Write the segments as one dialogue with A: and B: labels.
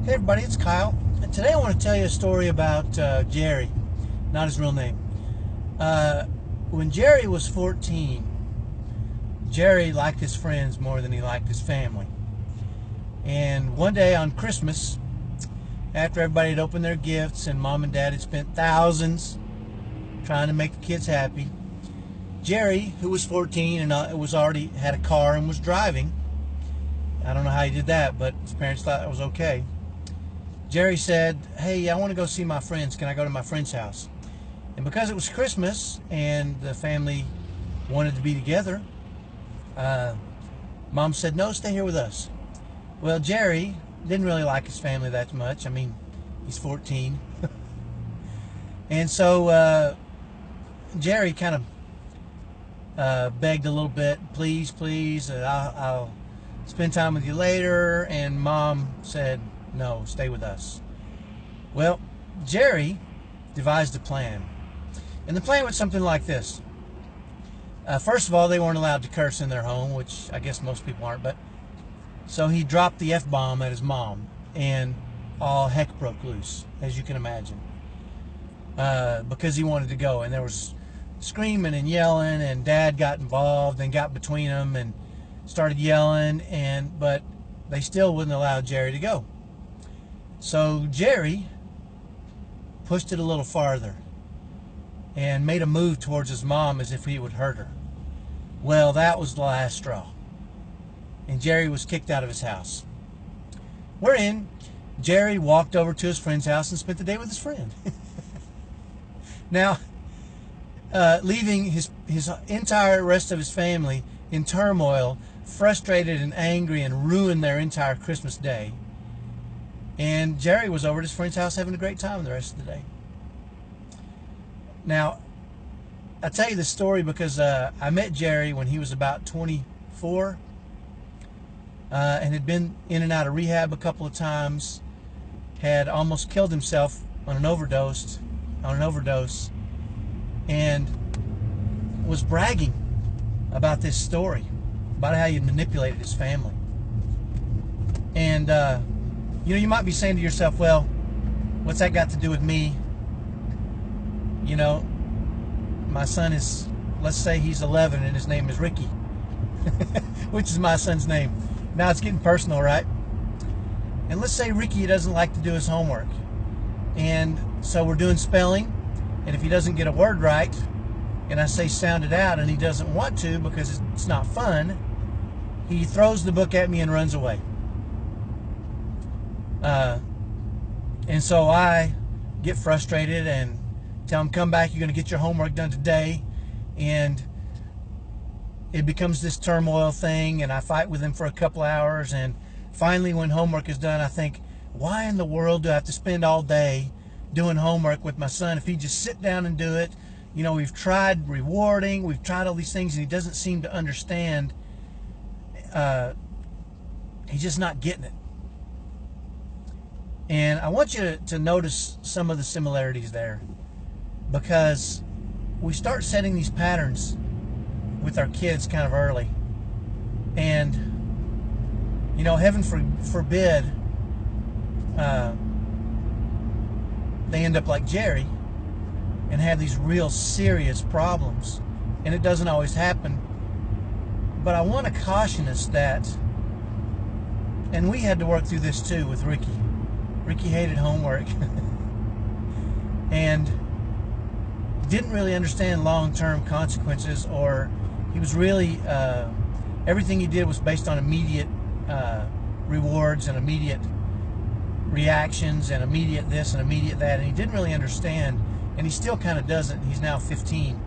A: Hey everybody, it's Kyle. And today I want to tell you a story about Jerry, not his real name. When Jerry was 14, Jerry liked his friends more than he liked his family. And one day on Christmas, after everybody had opened their gifts and mom and dad had spent thousands trying to make the kids happy, Jerry, who was 14 and was already had a car and was driving, I don't know how he did that, but his parents thought it was okay. Jerry said, "Hey, I want to go see my friends. Can I go to my friend's house?" And because it was Christmas and the family wanted to be together, Mom said, "No, stay here with us." Well, Jerry didn't really like his family that much. I mean, he's 14. And so Jerry kind of begged a little bit, please, I'll spend time with you later. And Mom said, "No, stay with us." Well, Jerry devised a plan. And the plan was something like this. First of all, they weren't allowed to curse in their home, which I guess most people aren't. But so he dropped the F-bomb at his mom, and all heck broke loose, as you can imagine, because he wanted to go. And there was screaming and yelling, and Dad got involved and got between them and started yelling, but they still wouldn't allow Jerry to go. So Jerry pushed it a little farther and made a move towards his mom as if he would hurt her. Well, that was the last straw, and Jerry was kicked out of his house. Wherein Jerry walked over to his friend's house and spent the day with his friend. Now, leaving his entire rest of his family in turmoil, frustrated and angry, and ruined their entire Christmas day. And Jerry was over at his friend's house having a great time the rest of the day. Now, I tell you this story because I met Jerry when he was about 24 and had been in and out of rehab a couple of times, had almost killed himself on an overdose, and was bragging about this story, about how he had manipulated his family. And you might be saying to yourself, well, what's that got to do with me? You know, my son is, let's say he's 11 and his name is Ricky, which is my son's name. Now it's getting personal, right? And let's say Ricky doesn't like to do his homework. And so we're doing spelling, and if he doesn't get a word right, and I say sound it out, and he doesn't want to because it's not fun, he throws the book at me and runs away. And so I get frustrated and tell him, "Come back, you're going to get your homework done today." And it becomes this turmoil thing, and I fight with him for a couple hours. And finally, when homework is done, I think, why in the world do I have to spend all day doing homework with my son if he just sit down and do it? You know, we've tried rewarding, we've tried all these things, and he doesn't seem to understand. He's just not getting it. And I want you to notice some of the similarities there, because we start setting these patterns with our kids kind of early. And, you know, heaven forbid they end up like Jerry and have these real serious problems. And it doesn't always happen. But I want to caution us that, and we had to work through this too with Ricky. Ricky hated homework and didn't really understand long-term consequences, or he was really, everything he did was based on immediate rewards and immediate reactions and immediate this and immediate that, and he didn't really understand, and he still kind of doesn't. He's now 15.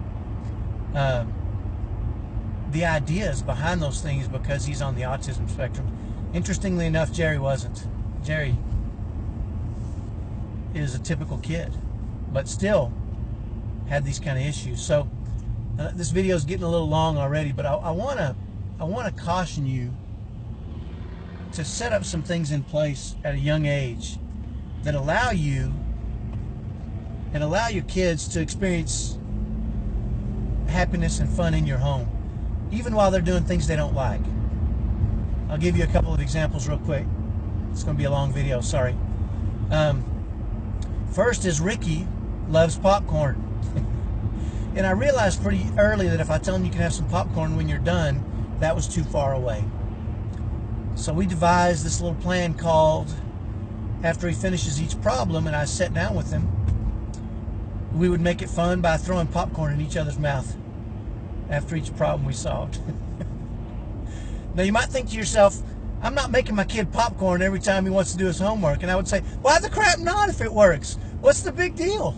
A: The ideas behind those things, because he's on the autism spectrum. Interestingly enough, Jerry wasn't. Jerry is a typical kid, but still had these kind of issues. So this video is getting a little long already, but I want to caution you to set up some things in place at a young age that allow you and allow your kids to experience happiness and fun in your home, even while they're doing things they don't like. I'll give you a couple of examples real quick. It's going to be a long video, sorry. First is Ricky loves popcorn. And I realized pretty early that if I tell him you can have some popcorn when you're done, that was too far away. So we devised this little plan called, after he finishes each problem and I sat down with him, we would make it fun by throwing popcorn in each other's mouth after each problem we solved. Now you might think to yourself, I'm not making my kid popcorn every time he wants to do his homework. And I would say, why the crap not if it works? What's the big deal?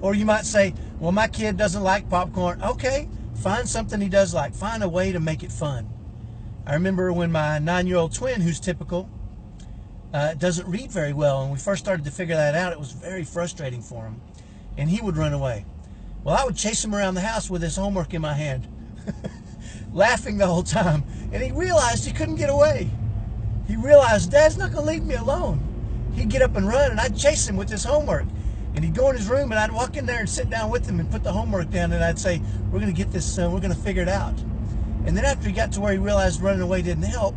A: Or you might say, well, my kid doesn't like popcorn. Okay, find something he does like. Find a way to make it fun. I remember when my 9-year-old twin, who's typical, doesn't read very well, and we first started to figure that out, it was very frustrating for him. And he would run away. Well, I would chase him around the house with his homework in my hand, laughing the whole time. And he realized he couldn't get away. He realized, Dad's not going to leave me alone. He'd get up and run, and I'd chase him with his homework. And he'd go in his room, and I'd walk in there and sit down with him and put the homework down, and I'd say, we're going to get this, we're going to figure it out. And then after he got to where he realized running away didn't help,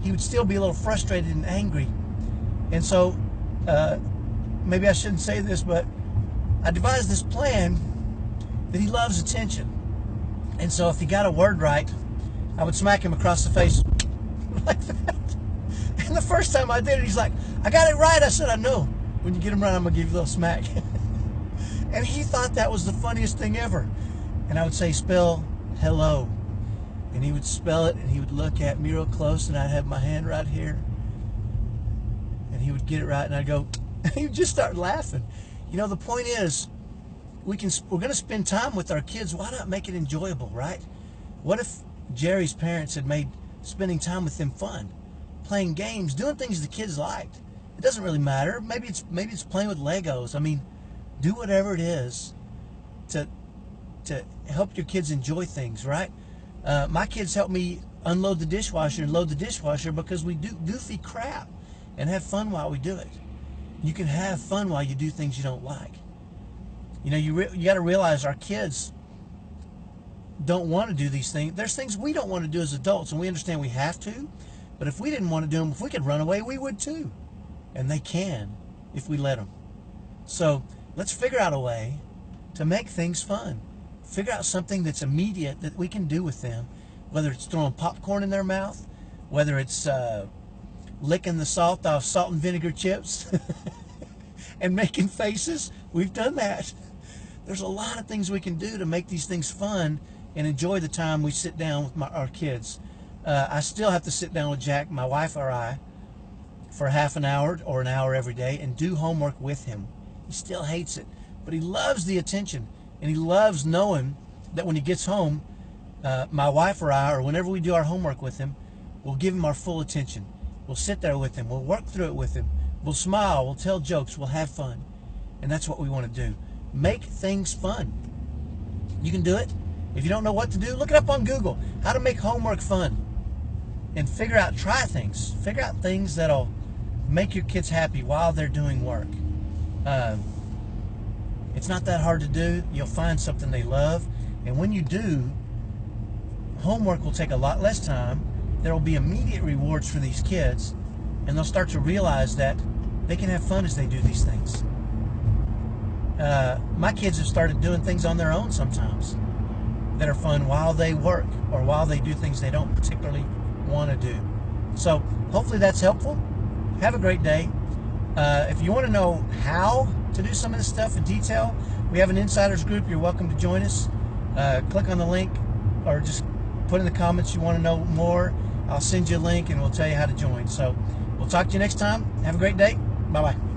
A: he would still be a little frustrated and angry. And so, maybe I shouldn't say this, but I devised this plan that he loves attention. And so if he got a word right, I would smack him across the face like that. And the first time I did it, he's like, I got it right. I said, I know. When you get him right, I'm going to give you a little smack. And he thought that was the funniest thing ever. And I would say, spell hello. And he would spell it, and he would look at me real close, and I'd have my hand right here. And he would get it right, and I'd go, and he would just start laughing. You know, the point is, we're going to spend time with our kids. Why not make it enjoyable, right? What if Jerry's parents had made spending time with them fun? Playing games, doing things the kids liked. It doesn't really matter. Maybe it's playing with Legos. I mean, do whatever it is to help your kids enjoy things, right? My kids help me unload the dishwasher and load the dishwasher because we do goofy crap and have fun while we do it. You can have fun while you do things you don't like. You know, you got to realize our kids don't want to do these things. There's things we don't want to do as adults, and we understand we have to. But if we didn't want to do them, if we could run away, we would too. And they can if we let them. So let's figure out a way to make things fun. Figure out something that's immediate that we can do with them, whether it's throwing popcorn in their mouth, whether it's licking the salt off salt and vinegar chips and making faces. We've done that. There's a lot of things we can do to make these things fun and enjoy the time we sit down with our kids. I still have to sit down with Jack, my wife or I, for half an hour or an hour every day and do homework with him. He still hates it, but he loves the attention, and he loves knowing that when he gets home, my wife or I, or whenever we do our homework with him, we'll give him our full attention. We'll sit there with him. We'll work through it with him. We'll smile. We'll tell jokes. We'll have fun. And that's what we want to do. Make things fun. You can do it. If you don't know what to do, look it up on Google. How to make homework fun. And try things. Figure out things that'll make your kids happy while they're doing work. It's not that hard to do. You'll find something they love. And when you do, homework will take a lot less time. There will be immediate rewards for these kids. And they'll start to realize that they can have fun as they do these things. My kids have started doing things on their own sometimes that are fun while they work or while they do things they don't particularly want to do. So hopefully that's helpful. Have a great day. If you want to know how to do some of this stuff in detail, we have an insiders group. You're welcome to join us. Click on the link or just put in the comments you want to know more. I'll send you a link and we'll tell you how to join. So we'll talk to you next time. Have a great day. Bye-bye.